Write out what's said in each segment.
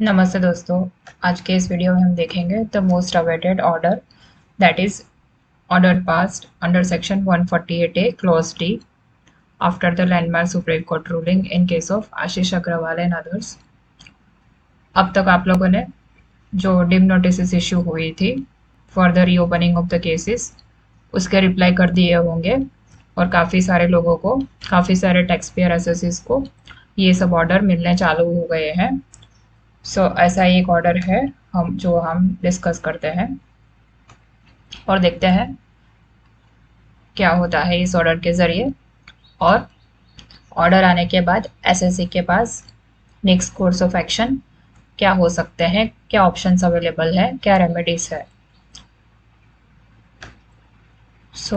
नमस्ते दोस्तों। आज के इस वीडियो में हम देखेंगे the most awaited order, that is order passed under section 148A clause D after the landmark supreme court ruling in case of Ashish Agrawal and others. अब तक आप लोगों ने जो डिम नोटिस इशू हुई थी for the reopening of the cases, उसके reply कर दिए होंगे और काफ़ी सारे लोगों को, काफ़ी सारे टैक्स पेयर एसोसिएट्स को ये सब ऑर्डर मिलने चालू हो गए हैं। ऐसा ही एक ऑर्डर है हम डिस्कस करते हैं और देखते हैं क्या होता है इस ऑर्डर के ज़रिए, और ऑर्डर आने के बाद एसएससी के पास नेक्स्ट कोर्स ऑफ एक्शन क्या हो सकते हैं, क्या ऑप्शंस अवेलेबल है, क्या रेमेडीज है।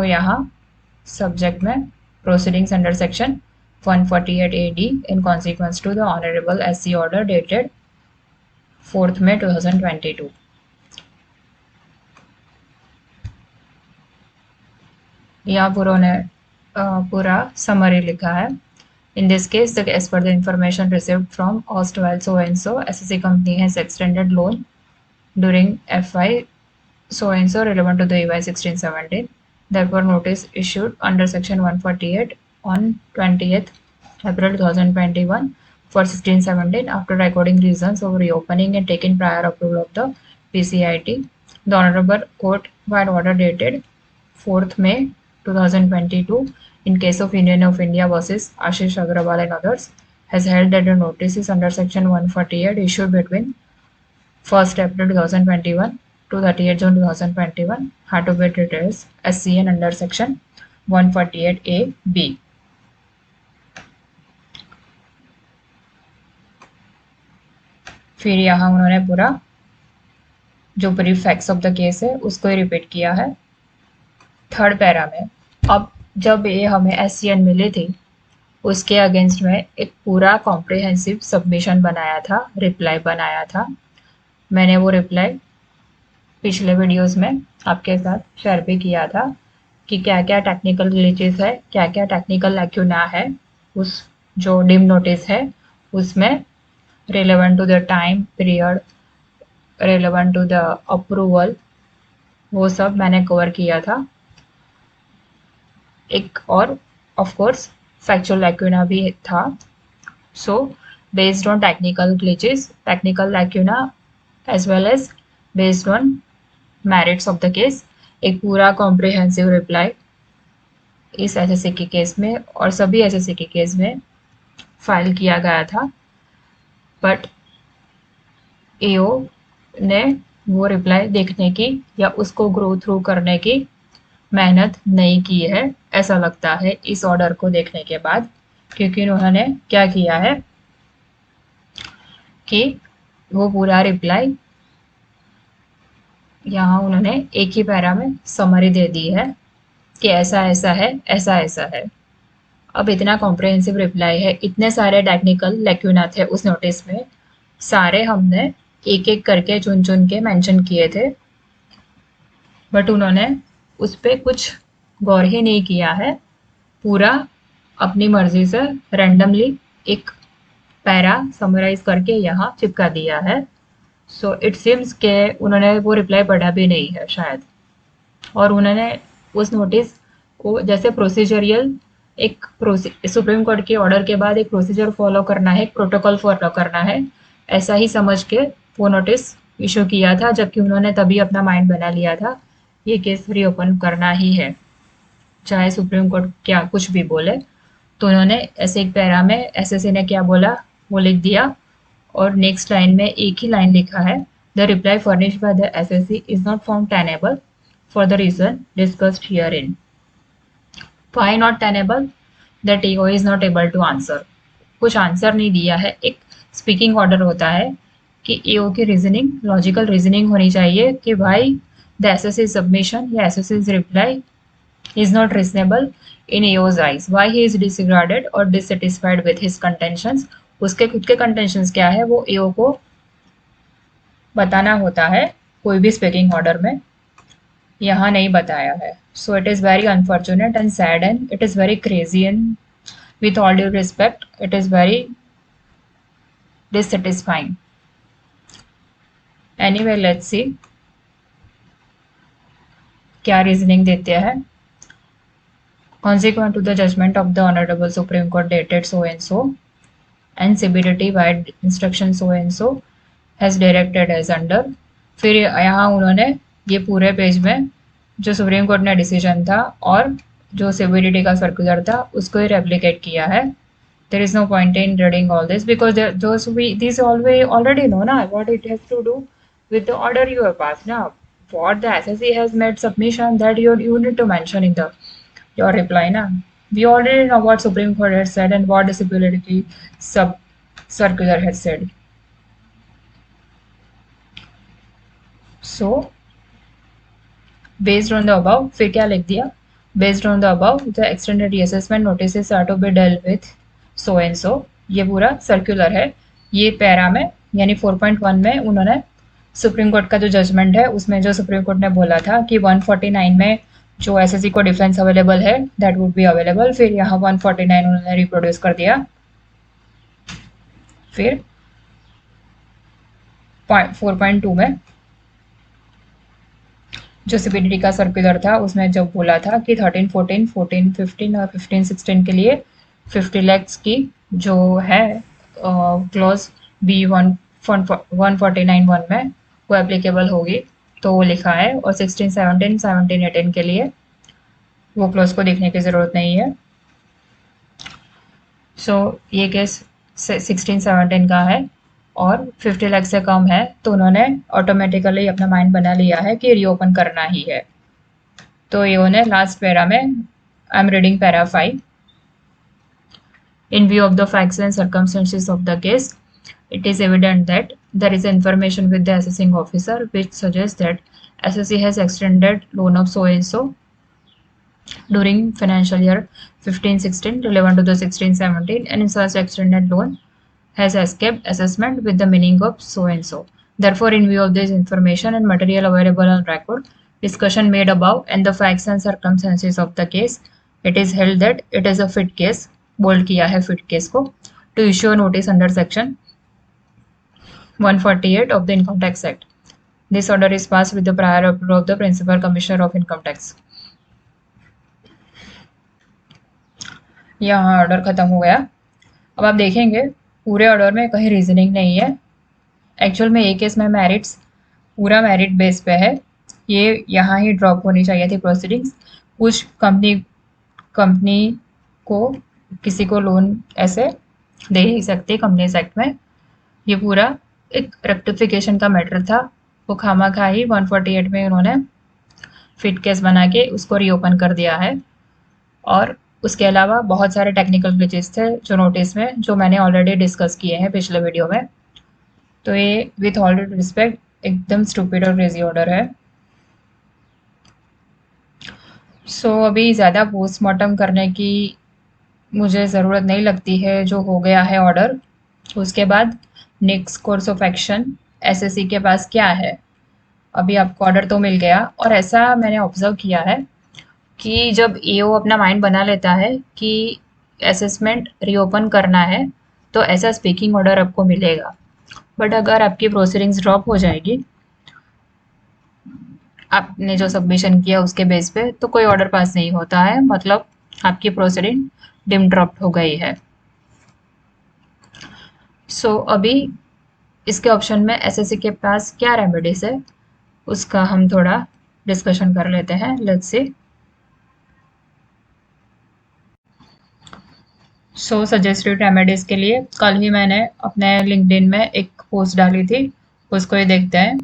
यहाँ सब्जेक्ट में proceedings under section 148AD in consequence to the honourable SC order dated 4 May 2022। यहाँ पूरा समरी लिखा है। In this case, as per the information received from Ostwell so and so, SSC company has extended loan during FY so and so relevant to the EY 1617. Therefore, notice issued under section 148 on 20th April 2021 for 1617 after recording reasons of reopening and taking prior approval of the PCIT. The Honorable Court by order dated 4th May 2022 in case of Union of India versus Ashish Agrawal and others has held that the notices under section 148 issued between 1st April 2021 to 30th June 2021 had to be treated as SCN under section 148A-B. फिर यहाँ उन्होंने पूरा जो brief facts of the case है उसको ही repeat किया है third para में। अब जब ये हमें SCN मिली थी उसके अगेंस्ट में एक पूरा कॉम्प्रिहेंसिव सबमिशन बनाया था, रिप्लाई बनाया था। मैंने वो रिप्लाई पिछले वीडियोस में आपके साथ शेयर भी किया था कि क्या क्या टेक्निकल ग्लिचेस है, क्या क्या टेक्निकल लैक्यूना है उस जो डिम नोटिस है उसमें, relevant to the time period, relevant to the approval, वो सब मैंने कवर किया था। एक और ऑफ कोर्स फैक्चुअल लैक्यूना भी था। Based on technical glitches, technical lacuna as well as based on merits of the case, एक पूरा कॉम्प्रिहेंसिव रिप्लाई इस एसएससी के केस में और सभी एसएससी के केस में फाइल किया गया था। बट एओ ने वो रिप्लाई देखने की या उसको ग्रो थ्रू करने की मेहनत नहीं की है, ऐसा लगता है इस ऑर्डर को देखने के बाद, क्योंकि उन्होंने क्या किया है कि वो पूरा रिप्लाई यहाँ उन्होंने एक ही पैरा में समरी दे दी है कि ऐसा ऐसा है, ऐसा ऐसा है। अब इतना कॉम्प्रिहेंसिव रिप्लाई है, इतने सारे टेक्निकल लैक्यूना थे उस नोटिस में, सारे हमने एक एक करके चुन चुन के मेंशन किए थे, बट उन्होंने उस पर कुछ गौर ही नहीं किया है। पूरा अपनी मर्जी से रैंडमली एक पैरा समराइज करके यहाँ चिपका दिया है। इट सीम्स के उन्होंने वो रिप्लाई पढ़ा भी नहीं है शायद, और उन्होंने उस नोटिस को जैसे प्रोसीजरियल एक सुप्रीम कोर्ट के ऑर्डर के बाद एक प्रोसीजर फॉलो करना है, एक प्रोटोकॉल फॉलो करना है, ऐसा ही समझ के वो नोटिस इशू किया था, जबकि उन्होंने तभी अपना माइंड बना लिया था ये केस रीओपन करना ही है, चाहे सुप्रीम कोर्ट क्या कुछ भी बोले। तो उन्होंने ऐसे एक पैरा में एसएससी ने क्या बोला वो लिख दिया, और नेक्स्ट लाइन में एक ही लाइन लिखा है, the reply furnished by the SSC is not found tenable for the reason discussed here in. Why not tenable? That EO is not able to answer. कुछ आंसर नहीं दिया है। एक स्पीकिंग ऑर्डर होता है कि ईओ की रीजनिंग, लॉजिकल रीजनिंग होनी चाहिए कि भाई द एसएससी सबमिशन या SSC reply is not reasonable in EO's eyes. Why he is disregarded or dissatisfied with his contentions? उसके खुद के contentions क्या है वो EO को बताना होता है कोई भी स्पीकिंग ऑर्डर में, यहाँ नहीं बताया है। So it is very unfortunate and sad and it is very crazy and with all due respect it is very dissatisfying. Anyway let's see क्या रीजनिंग देते हैं। Consequent to the judgment of the Honorable Supreme Court dated so and CBDT by instruction so and so has directed as under। फिर यहाँ उन्होंने ये पूरे page में जो सुप्रीम कोर्ट ने डिसीजन था और जो CBDT का सर्कुलर था उसको ही रेप्लिकेट किया है। There is no point in reading all this because these already know ना what it has to do with the order you have passed now। What the SSC has made submission that you need to mention in the your reply na। We already know what Supreme Court has said and what disability sub circular has said। So based on the above फिर क्या लिख दिया, based on the above the extended reassessment notices are to be dealt with so and so। ये पूरा circular है। ये para में यानी 4.1 में उन्होंने सुप्रीम कोर्ट का जो जजमेंट है उसमें जो सुप्रीम कोर्ट ने बोला था कि 149 में जो एसएससी को डिफेंस अवेलेबल है दैट वुड बी अवेलेबल। फिर यहाँ 149 उन्होंने रिप्रोड्यूस कर दिया। फिर 4.2 में जो सीपीडीटी का सर्कुलर था उसमें जब बोला था कि 13, 14, 14, 15 और 15, 16 के लिए 50 lakhs की जो है क्लॉज बी 149(1) में वो एप्लीकेबल होगी तो वो लिखा है, और 16, 17, 17, 18 के लिए वो क्लॉज को देखने की ज़रूरत नहीं है। सो ये केस 16, 17 का है और 50 लाख से कम है तो उन्होंने ऑटोमेटिकली अपना माइंड बना लिया है कि रीओपन करना ही है। तो ये उन्हें लास्ट पैरा में I am reading para 5। In view of the facts and circumstances of the case, it is evident that there is information with the assessing officer which suggests that SSC has extended loan of so and so during financial year 15-16 relevant to the 16-17 and in such extended loan has escaped assessment with the meaning of so and so। Therefore, in view of this information and material available on record, discussion made above and the facts and circumstances of the case, it is held that it is a fit case, bold किया है fit case को, to issue a notice under section 148 of the Income Tax Act। This order is passed with the prior approval of the Principal Commissioner of Income Tax। यहाँ order खत्म हो गया। अब आप देखेंगे पूरे ऑर्डर में कहीं रीजनिंग नहीं है। एक्चुअल में ये केस में मेरिट्स पूरा मेरिट बेस पे है, ये यहाँ ही ड्रॉप होनी चाहिए थी प्रोसीडिंग्स। कुछ कंपनी को किसी को लोन ऐसे दे ही सकते कंपनीज एक्ट में। ये पूरा एक रेक्टिफिकेशन का मैटर था, वो खामा-खा ही 148 में उन्होंने फिट केस बना के उसको रीओपन कर दिया है। और उसके अलावा बहुत सारे टेक्निकल ग्लिचेस थे जो नोटिस में, जो मैंने ऑलरेडी डिस्कस किए हैं पिछले वीडियो में। तो ये विथ ऑल ड्यू रिस्पेक्ट एकदम स्टूपिड और क्रेजी ऑर्डर है। सो अभी ज़्यादा पोस्टमार्टम करने की मुझे ज़रूरत नहीं लगती है, जो हो गया है ऑर्डर। उसके बाद next course of action SSC के पास क्या है। अभी आपको ऑर्डर तो मिल गया, और ऐसा मैंने ऑब्जर्व किया है कि जब एओ अपना माइंड बना लेता है कि असेसमेंट रीओपन करना है तो ऐसा स्पीकिंग ऑर्डर आपको मिलेगा। बट अगर आपकी प्रोसीडिंग्स ड्रॉप हो जाएगी आपने जो सबमिशन किया उसके बेस पे, तो कोई ऑर्डर पास नहीं होता है, मतलब आपकी प्रोसीडिंग डिम ड्रॉप हो गई है। सो अभी इसके ऑप्शन में एसएससी के पास क्या रेमेडीज है उसका हम थोड़ा डिस्कशन कर लेते हैं। Let's see. So suggested remedies के लिए कल ही मैंने अपने लिंक्डइन में एक पोस्ट डाली थी, उसको ही देखते हैं।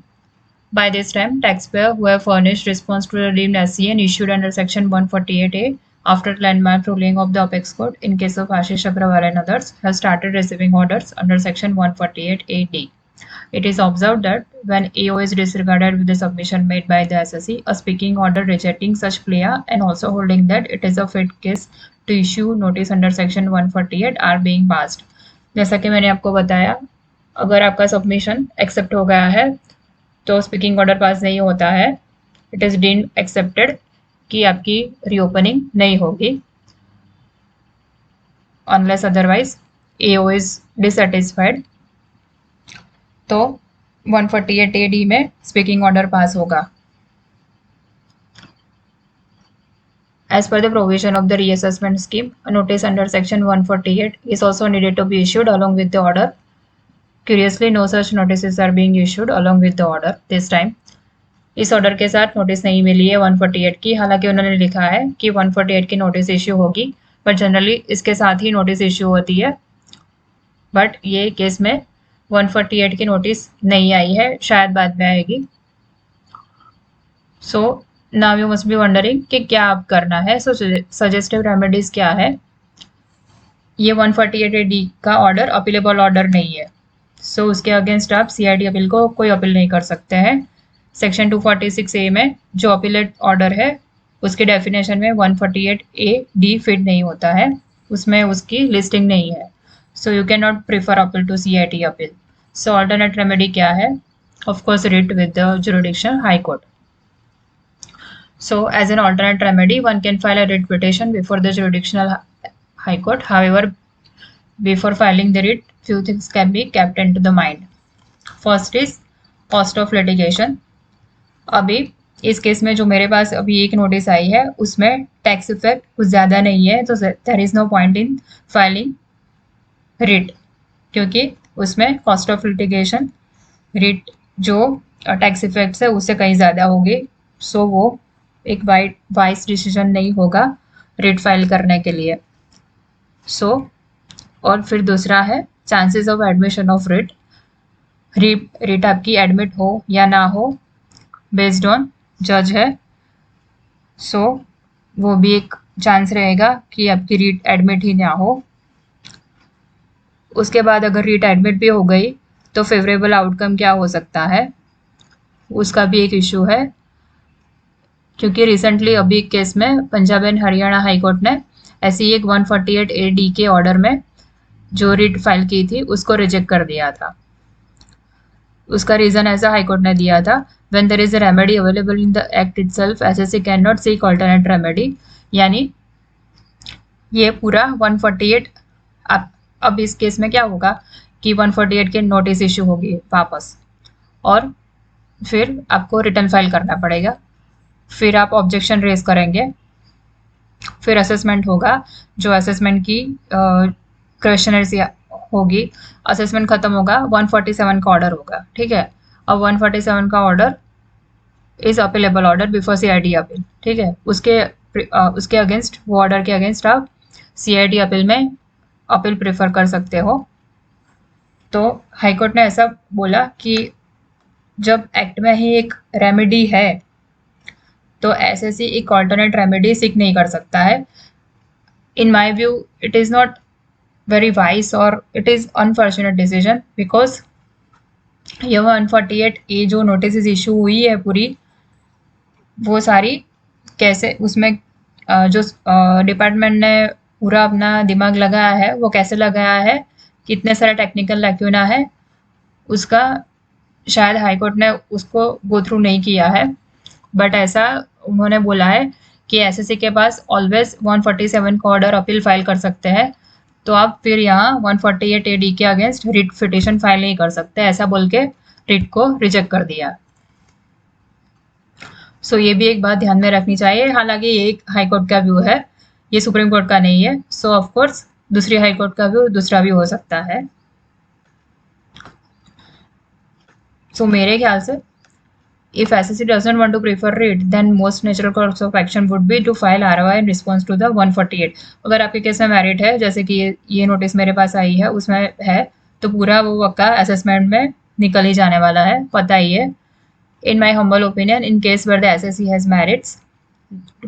By this time, taxpayer who have furnished response to the deemed SCN issued under section 148A after landmark ruling of the Apex Court in case of Ashish Agrawal and others have started receiving orders under section 148AD. It is observed that when AO is disregarded with the submission made by the SSC, a speaking order rejecting such plea and also holding that it is a fit case to issue notice under section 148 are being passed। जैसा कि मैंने आपको बताया, अगर आपका submission accept हो गया है तो स्पीकिंग ऑर्डर पास नहीं होता है, इट इज़ डीम्ड एक्सेप्टेड कि आपकी रीओपनिंग नहीं होगी unless otherwise AO is dissatisfied. तो 148 AD में स्पीकिंग ऑर्डर पास होगा। As per the provision of the reassessment scheme, a notice under section 148 is also needed to be issued along with the order. Curiously, no such notices are being issued along with the order this time. इस order के साथ notice नहीं मिली है 148 की, हालांकि उन्होंने लिखा है कि 148 की नोटिस इश्यू होगी, बट जनरली इसके साथ ही नोटिस इश्यू होती है। बट ये केस में 148 की नोटिस नहीं आई है, शायद बाद में आएगी। So now you must be wondering कि क्या आप करना है। सो सजेस्टिव रेमेडीज क्या है। ये 148 AD का ऑर्डर अपीलेबल ऑर्डर नहीं है, सो उसके अगेंस्ट आप CID अपील को कोई अपील नहीं कर सकते हैं। सेक्शन 246A में जो अपीलेट ऑर्डर है उसके डेफिनेशन में 148AD फिट नहीं होता है, उसमें उसकी लिस्टिंग नहीं है, so you can not prefer appeal to CID appeal. So alternate remedy क्या है? Of course writ with the jurisdiction high court. So, as an alternate remedy, one can file a writ petition before the jurisdictional high court. However, before filing the writ, few things can be kept into the mind. First is cost of litigation. अभी इस case में जो मेरे पास अभी एक notice आई है उसमें tax effect कुछ ज़्यादा नहीं है, तो there is no point in filing writ, क्योंकि उसमें कॉस्ट ऑफ लिटिगेशन रिट जो टैक्स इफेक्ट है उससे कहीं ज़्यादा होगी, सो वो एक वाइस डिसीजन नहीं होगा रिट फाइल करने के लिए। सो और फिर दूसरा है chances of admission of writ. Writ आपकी एडमिट हो या ना हो बेस्ड ऑन जज है, सो वो भी एक चांस रहेगा कि आपकी रिट एडमिट ही ना हो। उसके बाद अगर रिट एडमिट भी हो गई तो फेवरेबल आउटकम क्या हो सकता है, उसका भी एक इशू है, क्योंकि रिसेंटली अभी केस में Punjab and Haryana high court ने ऐसी एक 148 AD के ऑर्डर में जो रिट फाइल की थी उसको रिजेक्ट कर दिया था। उसका रीजन ऐसा हाई कोर्ट ने दिया था, when there is a remedy available in the act itself SSC can not seek alternate remedy. यानी ये पूरा 148 अब इस केस में क्या होगा कि 148 के नोटिस इशू होगी वापस, और फिर आपको रिटर्न फाइल करना पड़ेगा, फिर आप ऑब्जेक्शन रेज करेंगे, फिर असेसमेंट होगा, जो असेसमेंट की क्वेश्चनर्स होगी, असेसमेंट खत्म होगा, 147 का ऑर्डर होगा, ठीक है। अब 147 का order is appealable order before CID appeal, ठीक है। उसके अगेंस्ट, वो ऑर्डर के अगेंस्ट आप CID अपील में अपील प्रेफर कर सकते हो। तो हाईकोर्ट ने ऐसा बोला कि जब एक्ट में ही एक रेमेडी है तो एसएससी एक ऑल्टरनेट रेमेडी सीक नहीं कर सकता है। In my view it is not very wise और it is unfortunate decision, because यह 148A जो नोटिस इशू हुई है पूरी, वो सारी कैसे उसमें जो डिपार्टमेंट ने पूरा अपना दिमाग लगाया है वो कैसे लगाया है, कितने सारे टेक्निकल लैक्यूना है, उसका शायद हाई कोर्ट ने उसको गो थ्रू नहीं किया है। बट ऐसा उन्होंने बोला है कि एसएससी के पास ऑलवेज 147 का ऑर्डर अपील फाइल कर सकते हैं, तो आप फिर यहाँ 148 AD के अगेंस्ट रिट पिटीशन फाइल नहीं कर सकते, ऐसा बोल के रिट को रिजेक्ट कर दिया। सो ये भी एक बात ध्यान में रखनी चाहिए। हालांकि ये एक हाई कोर्ट का व्यू है, ये सुप्रीम कोर्ट का नहीं है, सो ऑफ कोर्स दूसरी हाई कोर्ट का व्यू दूसरा भी हो सकता है। सो मेरे ख्याल से if SSC doesn't want to prefer it, then most natural course of action would be to file ROI in response to the 148। अगर आपके केस में मेरिट है, जैसे कि ये नोटिस मेरे पास आई है उसमें है, तो पूरा वो वक्का असेसमेंट में निकल ही जाने वाला है, पता ही है। In my humble opinion, in case where the SSC has merits,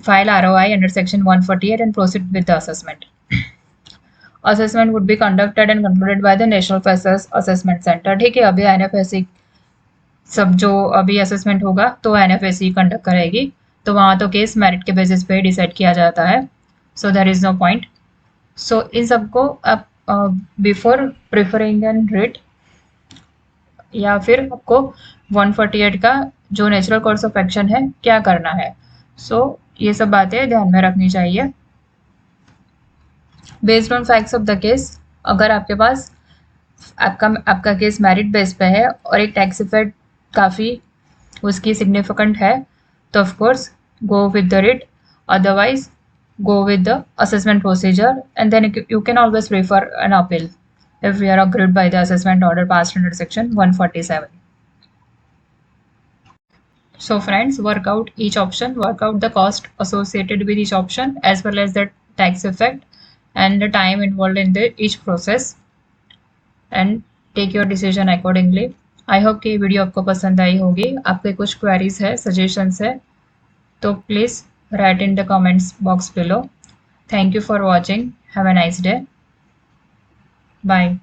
file ROI under section 148 and proceed with the assessment. Assessment would be conducted and concluded by the National Freshers Assessment Center। ठीक है, अभी NFSC सब जो अभी assessment होगा तो NFSC conduct करेगी, तो वहाँ तो केस मेरिट के बेसिस पे डिसाइड किया जाता है, so there is no point. So इन सबको आप बिफोर प्रेफरिंग एन रिट या फिर आपको 148 का जो नेचुरल कोर्स ऑफ एक्शन है क्या करना है, सो ये सब बातें ध्यान में रखनी चाहिए। Based on facts of the case, अगर आपके पास आपका केस मेरिट बेस पे है और एक टैक्स इफेक्ट काफ़ी उसकी सिग्निफिकेंट है, तो of course go with the writ, otherwise go with the assessment procedure, and then you can always prefer an appeal if we are agreed by the assessment order passed under section 147. So friends, work out each option, work out the cost associated with each option as well as the tax effect and the time involved in the each process, and take your decision accordingly. I hope कि video आपको पसंद आई होगी. आपके कुछ queries है, suggestions है, तो please write in the comments box below. Thank you for watching. Have a nice day. Bye.